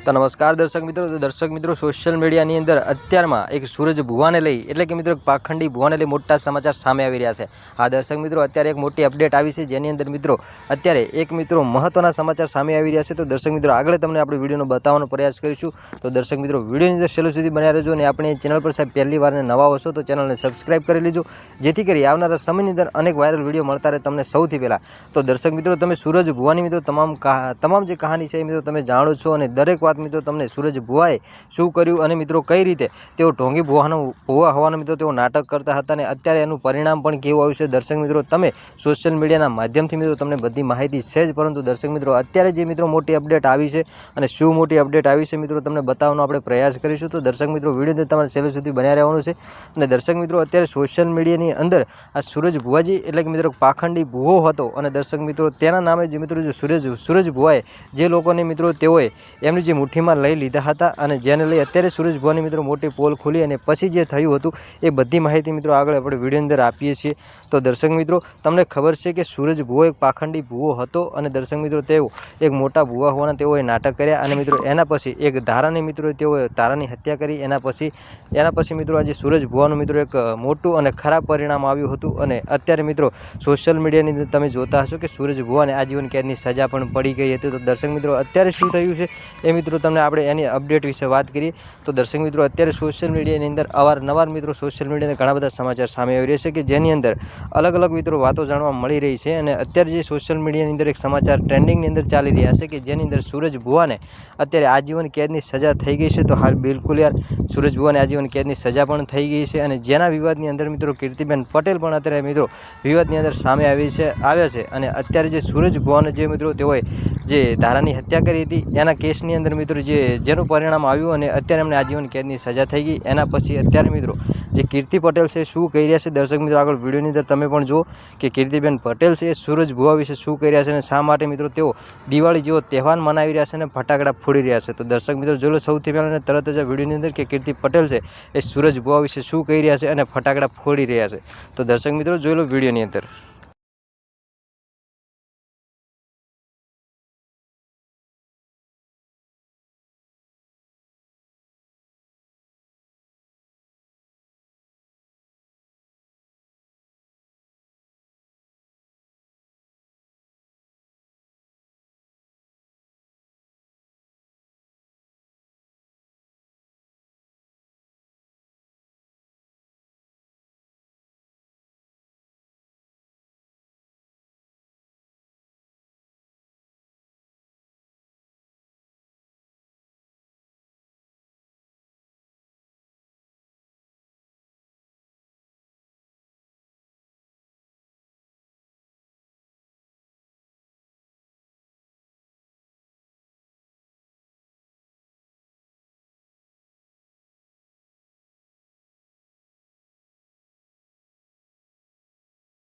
तो नमस्कार दर्शक मित्रों सोशल मीडिया ની અંદર અત્યારમાં એક સૂરજ ભુવાને લઈ એટલે કે મિત્રો પાખંડી ભુવાને લઈ મોટા સમાચાર સામે આવી રહ્યા છે। આ દર્શક મિત્રો અત્યારે એક મોટી અપડેટ આવી છે જેની અંદર મિત્રો અત્યારે એક મિત્રો મહત્વના સમાચાર સામે આવી રહ્યા છે। તો દર્શક મિત્રો આગળ તમને આપણે વિડિયોનો બતાવવાનો પ્રયાસ કરીશું। તો દર્શક મિત્રો વિડિયોની અંદર છેલ્લે સુધી બન્યા રહેજો અને આપણી ચેનલ પર સાહેબ પહેલી વાર ને નવા હશો તો ચેનલને સબસ્ક્રાઇબ કરી લેજો જેથી કરી આવનારા સમયની અંદર અનેક વાયરલ વિડિયો મળતા રહે તમને સૌથી પહેલા। તો દર્શક મિત્રો તમે સૂરજ ભુવાની મિત્રો તમામ જે કહાની છે મિત્રો તમે જાણો છો અને દરેક વાત મિત્રો તમને સૂરજ ભુવાએ શું કર્યું અને મિત્રો કઈ રીતે તેઓ ઢોંગી ભુવા હોવાનો મિત્રો તેઓ નાટક કરતા હતા અને અત્યારે એનું પરિણામ પણ કેવું આવ્યું છે। દર્શક મિત્રો તમે સોશિયલ મીડિયાના માધ્યમથી મિત્રો તમને બધી માહિતી છે જ, પરંતુ દર્શક મિત્રો અત્યારે જે મિત્રો મોટી અપડેટ આવી છે અને શું મોટી અપડેટ આવી છે મિત્રો તમને બતાવવાનો આપણે પ્રયાસ કરીશું। તો દર્શક મિત્રો વિડીયો તમારે છેલ્લે સુધી બન્યા રહેવાનું છે અને દર્શક મિત્રો અત્યારે સોશિયલ મીડિયાની અંદર આ સૂરજ ભુવાજી એટલે કે મિત્રો પાખંડી ભુવો હતો અને દર્શક મિત્રો તેના નામે જે મિત્રો જે સૂરજ ભુવાએ જે લોકોને મિત્રો તેઓએ એમની જે મુઠ્ઠીમાં લઈ લીધા હતા અને જેને લઈ અત્યારે સૂરજ ભુવાની મિત્રો મોટી પોલ ખુલી અને પછી જે થયું હતું એ બધી માહિતી મિત્રો આગળ આપણે વિડીયો અંદર આપીએ છીએ। તો દર્શક મિત્રો તમને ખબર છે કે સૂરજ ભુવો એક પાખંડી ભુવો હતો અને દર્શક મિત્રો તેઓ એક મોટા ભુવા હોવાના તેઓએ નાટક કર્યા અને મિત્રો એના પછી એક ધારાની મિત્રો તેઓએ તારાની હત્યા કરી। એના પછી મિત્રો આજે સૂરજ ભુવાનું મિત્રો એક મોટું અને ખરાબ પરિણામ આવ્યું હતું અને અત્યારે મિત્રો સોશિયલ મીડિયાની અંદર તમે જોતા હશો કે સૂરજ ભુવાને આજીવન કેદની સજા પણ પડી ગઈ હતી। તો દર્શક મિત્રો અત્યારે શું થયું છે એ મિત્રો તમને આપણે એની અપડેટ વિશે વાત કરીએ। તો દર્શક મિત્રો અત્યારે સોશિયલ મીડિયાની અંદર અવારનવાર મિત્રો સોશિયલ મીડિયાના ઘણા બધા સમાચાર સામે આવી રહ્યા છે કે જેની અંદર અલગ અલગ મિત્રો વાતો જાણવા મળી રહી છે અને અત્યારે જે સોશિયલ મીડિયાની અંદર એક સમાચાર ટ્રેન્ડિંગની અંદર ચાલી રહ્યા છે કે જેની અંદર સૂરજ ભુવાને અત્યારે આજીવન કેદની સજા થઈ ગઈ છે। તો હાલ બિલકુલ યાર સૂરજ ભુવાને આજીવન કેદની સજા પણ થઈ ગઈ છે અને જેના વિવાદની અંદર મિત્રો કીર્તિબેન પટેલ પણ અત્યારે મિત્રો વિવાદની અંદર સામે આવ્યા છે અને અત્યારે જે સૂરજ ભુવાને જે મિત્રો તેઓએ જે ધારાની હત્યા કરી હતી એના કેસની અંદર મિત્રો જેનું પરિણામ આવ્યું અને અત્યારે એમને આજીવન કેદની સજા થઈ ગઈ એના પછી અત્યારે મિત્રો જે કીર્તિ પટેલ છે શું કહી રહ્યા છે દર્શક મિત્રો આગળ વિડીયોની અંદર તમે પણ જુઓ કે કીર્તિબેન પટેલ છે એ સૂરજ ભુવા વિશે શું કહી રહ્યા છે અને શા માટે મિત્રો તેઓ દિવાળી જેવો તહેવાર મનાવી રહ્યા છે અને ફટાકડા ફોડી રહ્યા છે। તો દર્શક મિત્રો જોઈ લો સૌથી પહેલાં તરત જ આ વિડીયોની અંદર કે કીર્તિ પટેલ છે એ સૂરજ ભુવા વિશે શું કહી રહ્યા છે અને ફટાકડા ફોડી રહ્યા છે। તો દર્શક મિત્રો જોઈ લો વિડીયોની અંદર।